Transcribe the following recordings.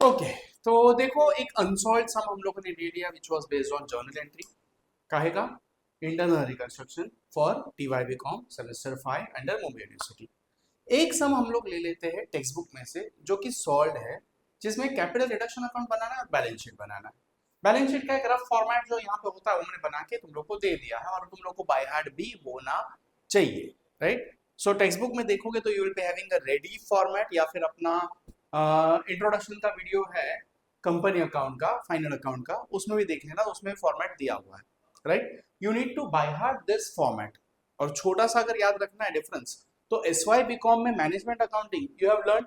Okay, तो देखो एक अनसॉल्व सम हम लोगों ने ले लिया which was based on journal entry कहेगा internal reconstruction for TYB com semester 5 under Mumbai university. एक सम हम लोग ले लेते हैं टेक्स्ट बुक में से जो कि सॉल्व है, जिसमें कैपिटल रिडक्शन अकाउंट बनाना है और बैलेंस शीट बनाना है। बैलेंस शीट का एक रफ फॉर्मेट जो यहाँ पे होता है वो मैंने बना के तुम लोग को दे दिया है और तुम लोग को बाय हार्ट भी होना चाहिए, राइट। सो टेक्स्ट बुक में देखोगे तो you will be having a ready format या फिर अपना इंट्रोडक्शन का वीडियो है कंपनी अकाउंट का, फाइनल अकाउंट का, उसमें भी देख लेना, उसमें फॉर्मेट दिया हुआ है, right. You need to by heart this format. और छोटा सा अगर याद रखना है डिफरेंस, तो एस वाई बी कॉम में management accounting you have learn,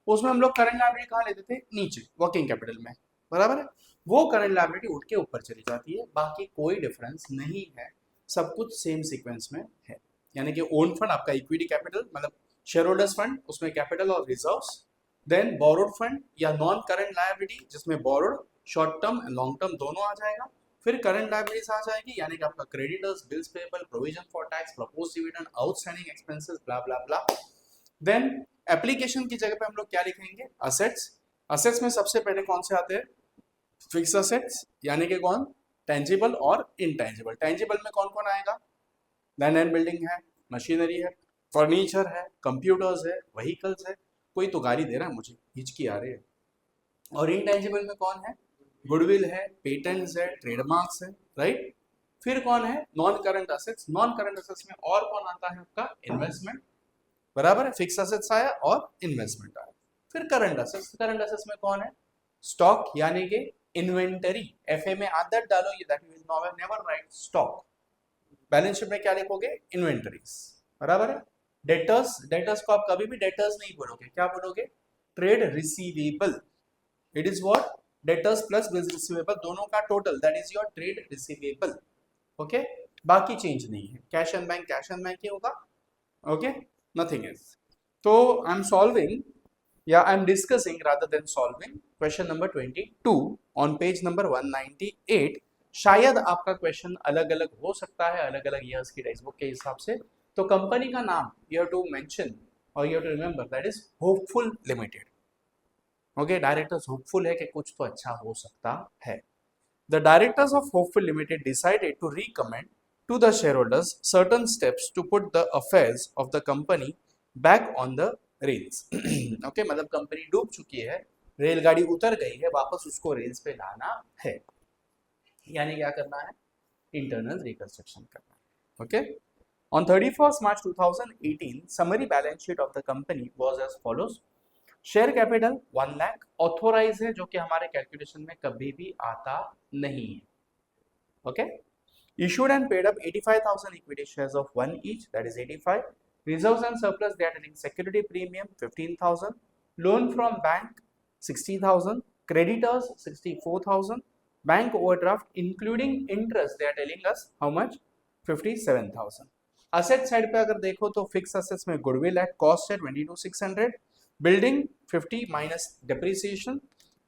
उसमें हम लोग करंट लायबिलिटी कहाँ लेते थे, नीचे वर्किंग कैपिटल में, बराबर है। वो करंट लायबिलिटी उठ के ऊपर चली जाती है, बाकी कोई डिफरेंस नहीं है, सब कुछ सेम सीक्वेंस में है। यानी कि ओन फंड आपका इक्विटी कैपिटल मतलब शेयर होल्डर्स फंड, उसमें कैपिटल और रिजर्व्स, देन बोरोड फंड या नॉन करंट लायबिलिटी जिसमें borrowed short term and long term दोनों आ जाएगा, फिर करंट लायबिलिटीज आ जाएगी यानी कि आपका creditors, bills payable, provision for tax, propose dividend, outstanding expenses, blah blah blah. Then application की जगह पे हम लोग क्या लिखेंगे, असेट्स। असेट्स में सबसे पहले कौन से आते हैं, फिक्स असेट्स यानी कि कौन, टेंजिबल और इनटेंजिबल। टेंजिबल में कौन कौन आएगा, लैंड एंड बिल्डिंग है, मशीनरी है, फर्नीचर है, कंप्यूटर्स है, व्हीकल्स है, कोई तो गाड़ी दे रहा है मुझे, हिचकी आ रही है। और इनटेंजिबल में कौन है, गुडविल है, पेटेंट्स है, ट्रेडमार्क्स है, राइट। फिर कौन है, non current assets. Non current assets में और कौन आता है आपका, इन्वेस्टमेंट, बराबर है। फिक्स असेट्स आया और इन्वेस्टमेंट आया। फिर करंट असेट्स, करंट असेट्स में कौन है, स्टॉक यानी कि इन्वेंटरी, एफए में आदत डालो ये, that you will never write stock. Balance sheet में क्या लिखोगे, इन्वेंटरीज, बराबर है। डेटर्स, डेटर्स को आप कभी भी डेटर्स नहीं बोलोगे, क्या बोलोगे, trade receivable. It is what, debtors plus bills receivable दोनों का total, that is your trade receivable. Okay, बाकी चेंज नहीं है, cash and bank cash and bank ही होगा, ओके, नथिंग एल्स। तो आई एम सॉल्विंग या I am discussing rather than solving question number 22 on page number 198। शायद आपका question अलग अलग हो सकता है अलग अलग ईयर्स की टेक्स्ट बुक के हिसाब से। तो कंपनी का नाम यू हैव टू मेंशन और you have to remember that is Hopeful Limited. Okay, directors Hopeful है कि कुछ तो अच्छा हो सकता है। The directors of Hopeful Limited decided to recommend to the shareholders certain steps to put the affairs of the company back on the rails. Okay, मतलब company डूब चुकी है, रेलगाड़ी उतर गई है, वापस उसको रेल्स पे लाना है, यानी क्या करना है, इंटरनल रिकंस्ट्रक्शन करना है। Okay, on 31st March 2018 summary balance sheet of the company was as follows. Share capital 1 lakh, authorise है जो कि हमारे कैलकुलेशन में कभी भी आता नहीं है। Okay, issued and paid up 85,000 equity shares of 1 each, that is 85. Reserves and surplus they are telling security premium 15,000. Loan from bank 60,000. Creditors 64,000. Bank overdraft including interest they are telling us how much, 57,000. Asset side पे अगर देखो तो fix assets में goodwill है, cost है 22,600, building 50 minus depreciation,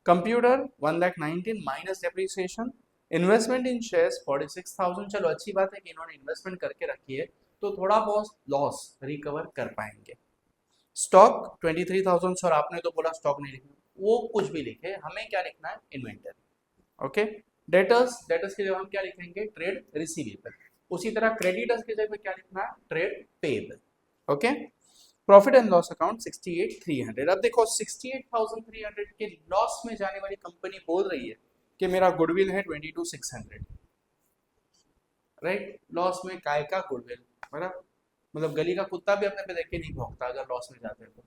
computer 1,19,000 minus depreciation, investment इन shares 46,000। चलो अच्छी बात है कि इन्होंने इन्वेस्टमेंट करके रखी है तो थोड़ा बहुत लॉस रिकवर कर पाएंगे। स्टॉक 23,000 सर, आपने तो बोला स्टॉक नहीं लिखना, वो कुछ भी लिखे, हमें क्या लिखना है, इन्वेंटरी। ओके, डेटर्स, डेटर्स की जगह हम क्या लिखेंगे, ट्रेड रिसीवेबल। उसी तरह क्रेडिटर्स की जगह क्या लिखना है, trade payable. Okay, profit and loss account 68,300। अब देखो 68,300 के लॉस में जाने वाली कंपनी बोल रही है कि मेरा गुडविल है 22,600, राइट। लॉस में काय का गुडविल, बराबर, मतलब गली का कुत्ता भी अपने पे देख के नहीं भौंकता अगर लॉस में जाते हैं तो,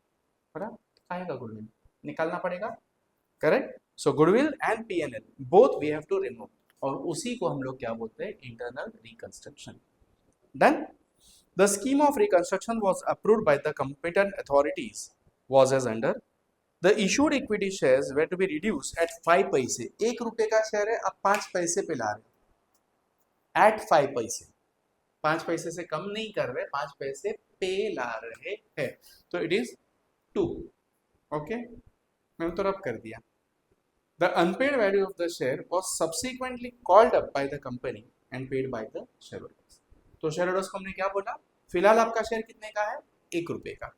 बराबर, काय का गुडविल निकालना पड़ेगा, correct. So goodwill and PNL both we have to remove, और उसी को हम लोग क्या बोलते हैं, internal reconstruction. Done. The scheme of reconstruction was approved by the competent authorities was as under. The issued equity shares were to be reduced at 5 पैसे, 1 रुपए का शेयर है अब 5 पैसे पे ला रहे, एट 5 पैसे, 5 पैसे से कम नहीं कर रहे, 5 पैसे पे ला रहे हैं, तो इट इज 2। ओके, मैंने तो रब कर दिया। The unpaid value of the share was subsequently called up by the company and paid by the shareholders। तो शेयरहोल्डर्स को हमने क्या बोला, फिलहाल आपका शेयर कितने का है, 1 रुपए का,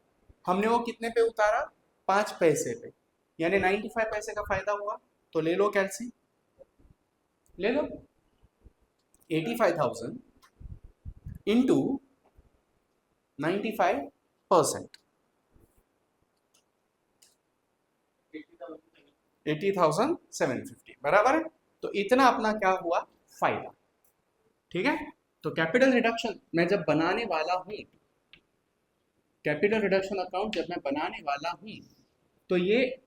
हमने वो कितने पे उतारा, 5 पैसे पे, यानी 95 पैसे का फायदा हुआ। तो ले लो कैलसी, ले लो 85,000 इंटू 95%, 80,750 बराबर है। तो इतना अपना क्या हुआ, फायदा। ठीक है, तो कैपिटल रिडक्शन मैं जब बनाने वाला हूं, कैपिटल रिडक्शन अकाउंट जब मैं बनाने वाला हूं, तो ये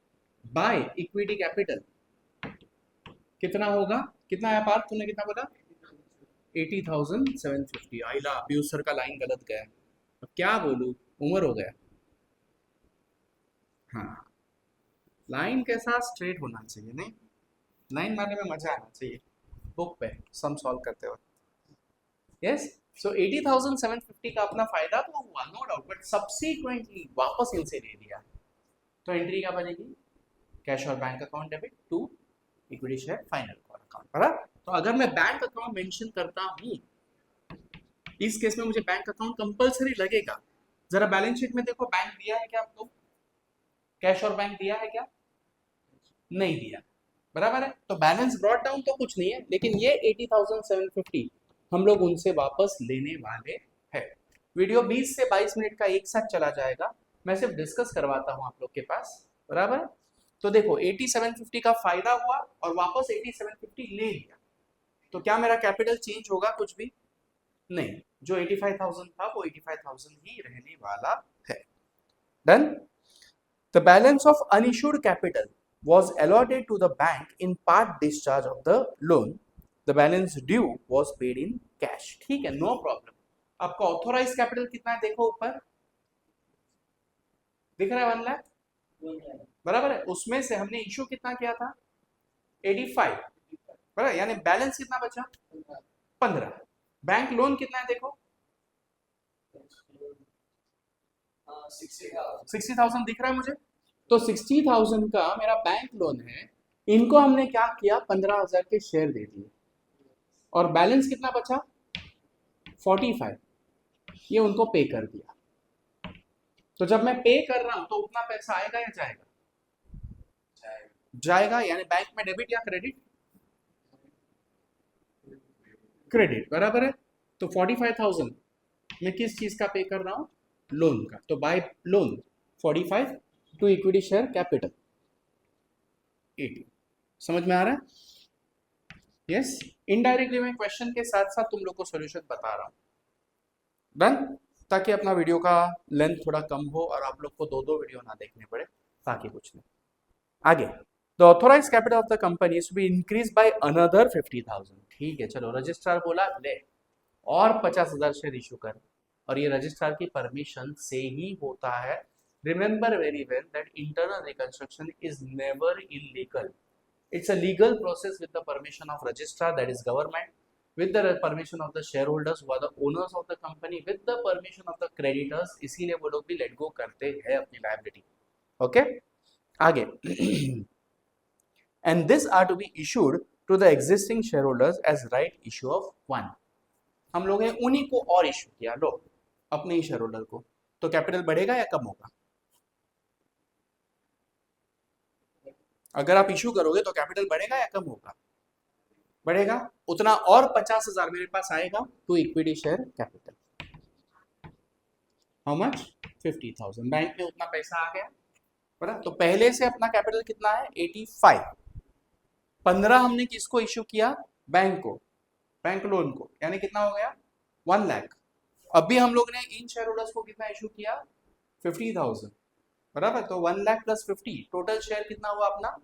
बाय इक्विटी कैपिटल कितना होगा, कितना है पार्थ, तूने कितना बोला, 80,750। आइला पीयूष सर का लाइन गलत गया, अब क्या बोलूं, उम्र हो गया। हाँ, लाइन के साथ स्ट्रेट होना चाहिए, नहीं लाइन मारने में मजा आना चाहिए बुक पे सम सॉल्व करते वक्त। यस, सो 80,750 का अपना फायदा तो हुआ, नो डाउट, बट सब्सिक्वेंटली वापस इनसे ले लिया, तो एंट्री क्या बनेगी, कैश और bank account debit to equity share final call account, बराबर। तो अगर मैं बैंक अकाउंट मेंशन करता हूं, इस केस में मुझे बैंक अकाउंट कंपलसरी लगेगा। जरा बैलेंस शीट में देखो, बैंक दिया है क्या आपको, कैश और बैंक दिया है क्या, नहीं दिया, बराबर है। तो बैलेंस ब्रॉट डाउन तो कुछ नहीं है, लेकिन ये 80,750 हम लोग उनसे वापस लेने वाले हैं। वीडियो 20 से 22 मिनट का एक साथ चला जाएगा, मैं सिर्फ डिस्कस करवाता हूं आप लोग के पास, बराबर है। तो देखो 8750 का फायदा हुआ और वापस 8750 ले लिया, तो क्या मेरा कैपिटल चेंज होगा कुछ भी नहीं, जो 85,000 था वो 85,000 ही रहने वाला है। Done. The balance of unissued capital was allotted to the bank in part discharge of the loan. The balance due was paid in cash. ठीक है, नो प्रॉब्लम। आपका ऑथोराइज कैपिटल कितना है, देखो ऊपर दिख रहा है 1 लाख, बराबर है। उसमें से हमने इश्यू कितना किया था, 85, बराबर, यानी बैलेंस कितना बचा, 15। बैंक लोन कितना है देखो, 60,000 दिख रहा है मुझे। तो 60,000 का मेरा बैंक लोन है, इनको हमने क्या किया, 15,000 के शेयर दे दिए, और बैलेंस कितना बचा, 45, ये उनको पे कर दिया। तो जब मैं पे कर रहा हूं तो उतना पैसा आएगा या जाएगा, जाएगा, यानी बैंक में डेबिट या क्रेडिट, क्रेडिट, बराबर है। तो 45,000 मैं किस चीज का पे कर रहा हूं, लोन का। तो by loan 45 to equity share capital 80। समझ में आ रहा है, यस। इनडायरेक्टली मैं क्वेश्चन के साथ साथ तुम लोग को सॉल्यूशन बता रहा हूं, डन, ताकि अपना वीडियो का लेंथ थोड़ा कम हो और आप लोग को दो वीडियो ना देखने पड़े, ताकि कुछ नहीं। आगे, the authorise capital of the company is to be increase by another 50,000। ठीक है, चलो रजिस्ट्रार बोला ले और 50,000 शेयर इशू कर, और ये रजिस्ट्रार की परमिशन से ही होता है। Remember very well that internal reconstruction is never illegal, it's a legal process with the permission of registrar, that is government, with the permission of the shareholders who are the owners of the company, with the permission of the creditors, इसीलिए वो लोग भी let go करते हैं अपनी liability। Okay, आगे and this are to be issued to the existing shareholders as right issue of one। हम लोग ने उन्हीं को और इशू किया, लो अपने ही शेयर को, तो कैपिटल बढ़ेगा या कम होगा, अगर आप इशू करोगे तो कैपिटल बढ़ेगा या कम होगा, बढ़ेगा। उतना और 50,000 मेरे पास आएगा to equity share capital, how much, 50,000। Bank में उतना पैसा आ गया, बराबर। तो पहले से अपना कैपिटल कितना है, 85। 15 हमने किसको इशू किया, बैंक को, बैंक लोन को, यानी कितना हो गया, 1 लाख। अभी हम लोग ने इन शेयर होल्डर्स को कितना इशू किया, 50,000, बराबर। तो 1 लाख प्लस 50, टोटल शेयर कितना हुआ अपना,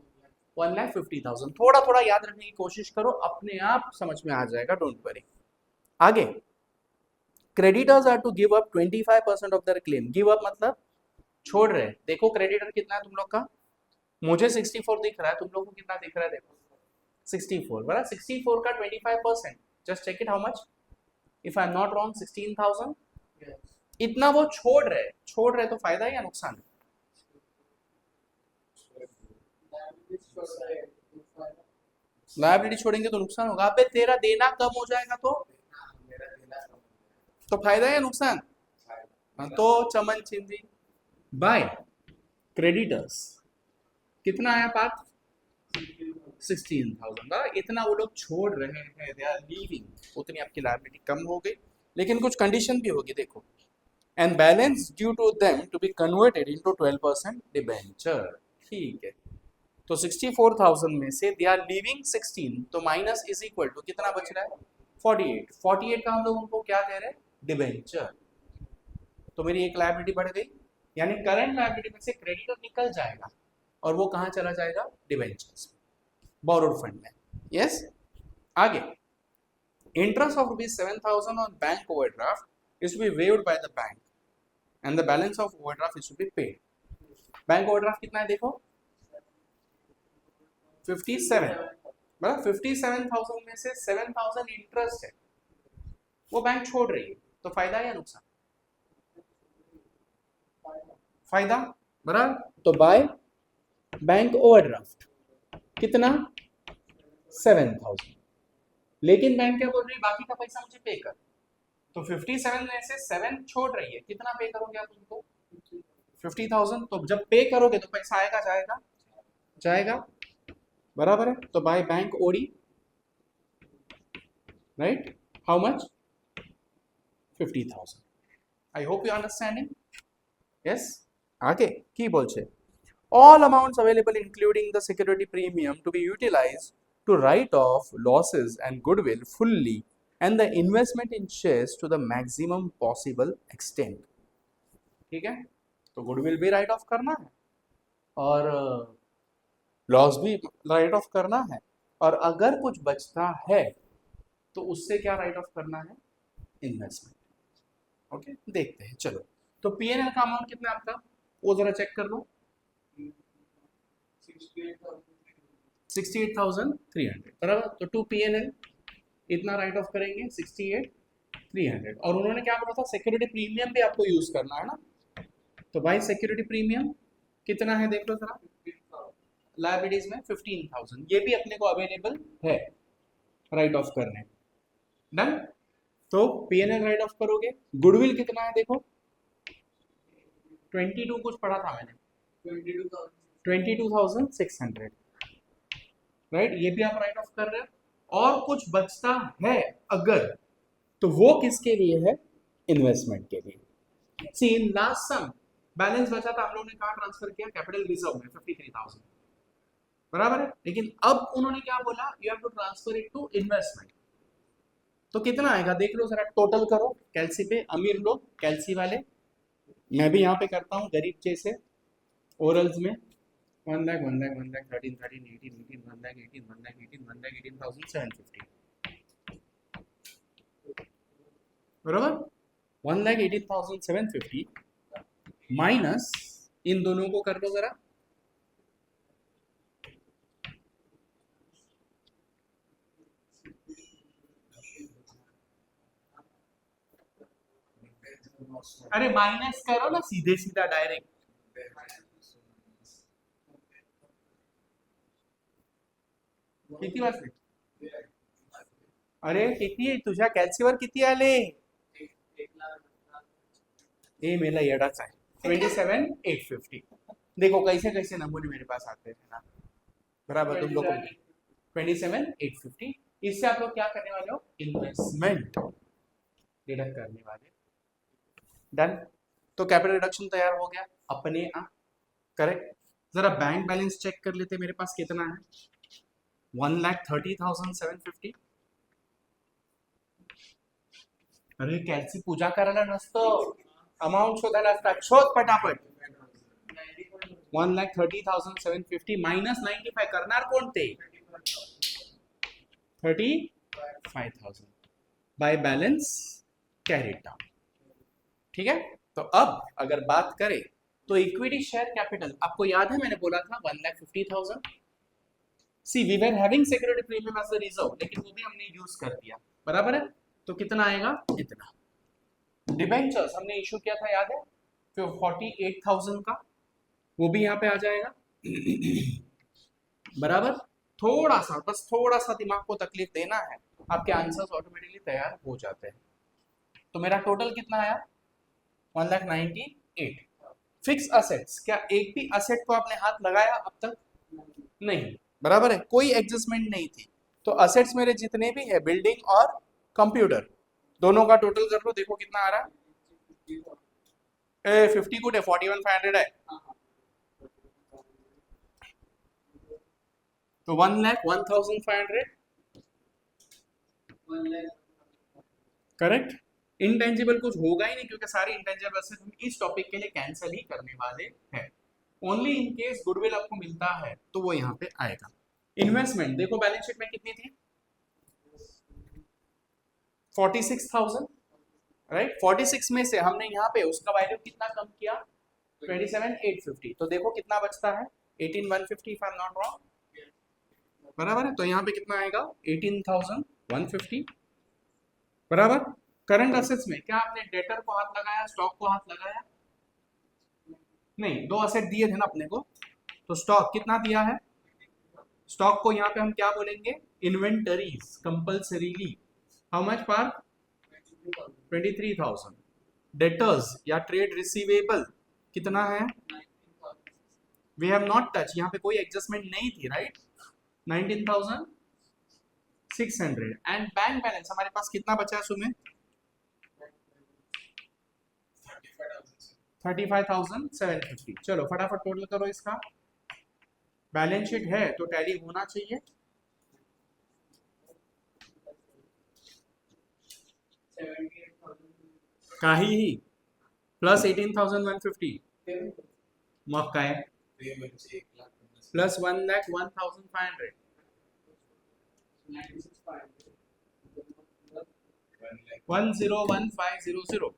1,50,000। थोड़ा थोड़ा याद रखने की कोशिश करो, अपने आप समझ में आ जाएगा, डोंट वरी। आगे, creditors are to give up 25% of their claim. Give up मतलब छोड़ रहे, देखो क्रेडिटर कितना है तुम लोग का, मुझे 64 दिख रहा है, तुम लोग को कितना दिख रहा है, देखो 64, बराबर। 64 का 25%, just check it how much, if I am not wrong 16,000। इतना वो छोड़ रहे तो फायदा है या नुकसान है, लायबिलिटी छोड़ेंगे तो नुकसान होगा। अबे तेरा देना कम हो जाएगा तो फायदा है या नुकसान, तो चमन चिंदी बाय क्रेडिटर्स कितना आया पार्थ 16,000। इतना वो लोग छोड़ रहे हैं, दे आर लीविंग, उतनी आपकी लायबिलिटी कम हो गई, लेकिन कुछ कंडीशन भी होगी देखो, and balance due to them to be converted into 12% debenture. ठीक है, तो 64,000 में से दे आर लीविंग 16, तो माइनस इज इक्वल टू कितना बच रहा है 48। 48 का हम लोग उनको क्या कह रहे हैं डिबेंचर। तो मेरी एक लायबिलिटी बढ़ गई, यानी करंट लायबिलिटी में से क्रेडिटर निकल जाएगा और वो कहाँ चला जाएगा डिबेंचर्स में, बोरोड फंड में। यस, आगे interest of ₹7,000 on bank overdraft is to be waived by the bank and the balance of overdraft is to be paid. Bank overdraft कितना है देखो 57, मतलब 57,000 में से 7,000 इंटरेस्ट है, वो बैंक छोड़ रही है, तो फायदा या नुकसान? फायदा, बराबर। तो बाय बैंक ओवरड्राफ्ट कितना 7,000, लेकिन बैंक क्या बोल रही है बाकी का पैसा मुझे पे कर, तो 57 में से 7 छोड़ रही है, कितना पे करोगे आप उनको 50,000। तो जब पे करोगे तो पैसा आएगा जाएगा जाएगा, बराबर है। तो by bank OD, right, how much 50,000। I hope you understanding. Yes, आगे की बोलছে all amounts available including the security premium to be utilized to write off losses and goodwill fully and the investment in shares to the maximum possible extent। ठीक है, तो goodwill भी right of करना है और loss भी right of करना है, और अगर कुछ बचता है तो उससे क्या राइट ऑफ करना है इन्वेस्टमेंट। ओके, देखते हैं चलो। तो पीएनएल का अमाउंट कितना है आपका वो जरा चेक कर लो 68,300, बराबर। तो टू पीएनएल इतना राइट ऑफ करेंगे 68,300, और उन्होंने क्या बोला था सिक्योरिटी प्रीमियम भी आपको यूज करना है ना, तो भाई सिक्योरिटी प्रीमियम कितना है देख लो जरा लायबिलिटीज में 15,000, ये भी अपने को अवेलेबल है राइट ऑफ करने। डन, तो पीएनएल राइट ऑफ करोगे। गुडविल कितना है देखो 22 कुछ पढ़ा था मैंने 22,600, राइट, ये भी आप राइट ऑफ कर रहे हो। और कुछ बचता है अगर, तो वो किसके लिए है इन्वेस्टमेंट के लिए। सी इन लास्ट सम बैलेंस बचा था हम लोगों ने कहा ट्रांसफर किया कैपिटल रिजर्व में 53,000, बराबर है। लेकिन अब उन्होंने क्या बोला you have to transfer it to investment, तो कितना आएगा देख लो जरा, टोटल करो कैलसी पे, अमीर लोग कैलसी वाले, मैं भी यहाँ पे करता हूँ गरीब जैसे ओरल्स में 1 लाख 1 लाख 1 लाख 13 13 18 18 1 लाख 18 1 लाख 18 1 लाख 18,750, बराबर। 1,18,750 माइनस इन दोनों को कर लो जरा, अरे माइनस करो ना सीधे सीधा डायरेक्ट, किती वाजले अरे किती तुझ्या कॅल्सीवर किती आले ये मेरा येडाच है 27,850। देखो कैसे कैसे नमूने मेरे पास आते हैं ना, बराबर तुम लोग 27,850, इससे आप लोग क्या करने वाले हो इन्वेस्टमेंट डिडक्ट करने वाले। डन, तो कैपिटल रिडक्शन तैयार हो गया अपने आप, करेक्ट। जरा बैंक बैलेंस चेक कर लेते मेरे पास कितना है 1,30,750। अरे कॅल्सी पूजा करायला नसतो अमाउंट शोधायला असतात, शोध पटापट 1,30,750 माइनस 95 करणार कोणते 35,000 बाय बैलेंस कैरी डाउन। ठीक है, तो अब अगर बात करें तो इक्विटी शेयर कैपिटल आपको याद है मैंने बोला था 1,50,000। See we were having security premium as the reserve, लेकिन वो भी हमने यूज कर दिया, बराबर है। तो कितना आएगा इतना। डिबेंचर्स हमने इशू किया था याद है, फिर 48,000 का, वो भी यहाँ पे आ जाएगा बराबर। थोड़ा सा बस थोड़ा सा दिमाग को तकलीफ देना है, आपके आंसर्स ऑटोमेटिकली तैयार हो जाते हैं। तो मेरा टोटल कितना आया 1,98,000, फिक्स असेट्स, क्या एक भी असेट को आपने हाथ लगाया अब तक? नहीं, बराबर है, कोई एडजस्टमेंट नहीं थी। तो असेट्स मेरे जितने भी है, बिल्डिंग और कंप्यूटर, दोनों का टोटल कर लो, देखो कितना आ रहा है। 50 गुड है, 41,500 है, तो 1,01,500 करेक्ट। इंटेंजिबल कुछ होगा ही नहीं, क्योंकि सारी इंटेंजिबल असेट हम इस टॉपिक के लिए कैंसिल ही करने वाले हैं। ओनली इन केस गुडविल आपको मिलता है तो वो यहाँ पे आएगा। इन्वेस्टमेंट देखो बैलेंस शीट में कितनी थी, 46,000, राइट। 46 में से हमने यहाँ पे उसका वैल्यू कितना कम किया, 27,850, तो देखो कितना बचता है, 18,150 if I am not wrong, बराबर है। तो यहाँ पे कितना आएगा, 18,150, बराबर। करंट असेट्स में क्या आपने डेटर को हाथ लगाया, स्टॉक को हाथ लगाया? नहीं, दो असेट दिए थे ना अपने को, तो स्टॉक कितना दिया है, स्टॉक को यहाँ पे हम क्या बोलेंगे, इन्वेंटरीज कंपल्सरीली, हाउ मच पर 23,000। डेटर्स या ट्रेड रिसीवेबल कितना है, वी हैव नॉट टच, यहाँ पे कोई एडजस्टमेंट नहीं थी, राइट, 19,600। एंड बैंक बैलेंस हमारे पास कितना बचा है सुमित, 35,750। चलो फटाफट टोटल करो इसका, बैलेंस शीट है तो टैली होना चाहिए, काही ही प्लस 18,150 मग काय प्लस 1,01,500 101500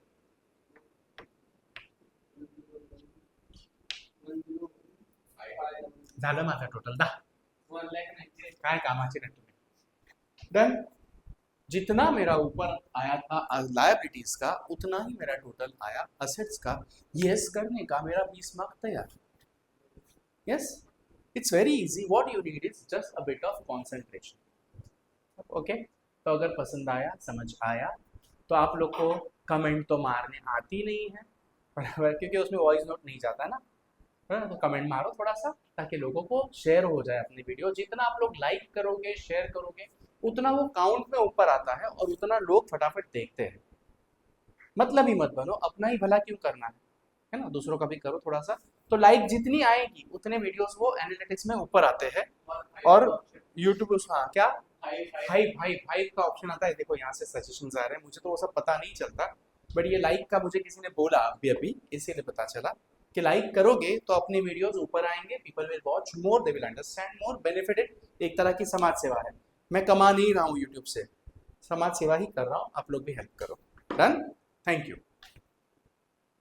झालं माझा टोटल 10, काय कामाचे नाही तुम्ही। डन, जितना मेरा ऊपर आया था लायबिलिटीज का, उतना ही मेरा टोटल आया असेट्स का। यस करने का मेरा 20 मार्क तैयार। Yes, it's very easy, what you need is just a bit of concentration. Okay, तो अगर पसंद आया, समझ आया, तो आप लोग को कमेंट तो मारने आती नहीं है, बराबर, क्योंकि उसमें वॉइस नोट नहीं जाता ना, तो कमेंट मारो थोड़ा सा, ताकि लोगों को शेयर हो जाए अपनी वीडियो। जितना आप लोग लाइक करोगे, शेयर करोगे, उतना वो काउंट में ऊपर आता है और उतना लोग फटाफट देखते हैं। मतलब ही मत बनो, अपना ही भला क्यों करना है ना, दूसरों का भी करो थोड़ा सा। तो लाइक जितनी आएगी उतने वीडियोस वो एनालिटिक्स में ऊपर आते हैं। और यूट्यूब, हाँ क्या, हाई का ऑप्शन आता है, देखो यहाँ से सजेशंस आ रहे हैं, मुझे तो वो सब पता नहीं चलता, बट ये लाइक का मुझे किसी ने बोला अभी इसीलिए पता चला कि लाइक करोगे तो अपने वीडियोस ऊपर आएंगे, people will watch more, they will understand more, benefited. एक तरह की समाज सेवा है, मैं कमा नहीं रहा हूँ यूट्यूब से, समाज सेवा ही कर रहा हूँ, आप लोग भी हेल्प करो। Done, thank you.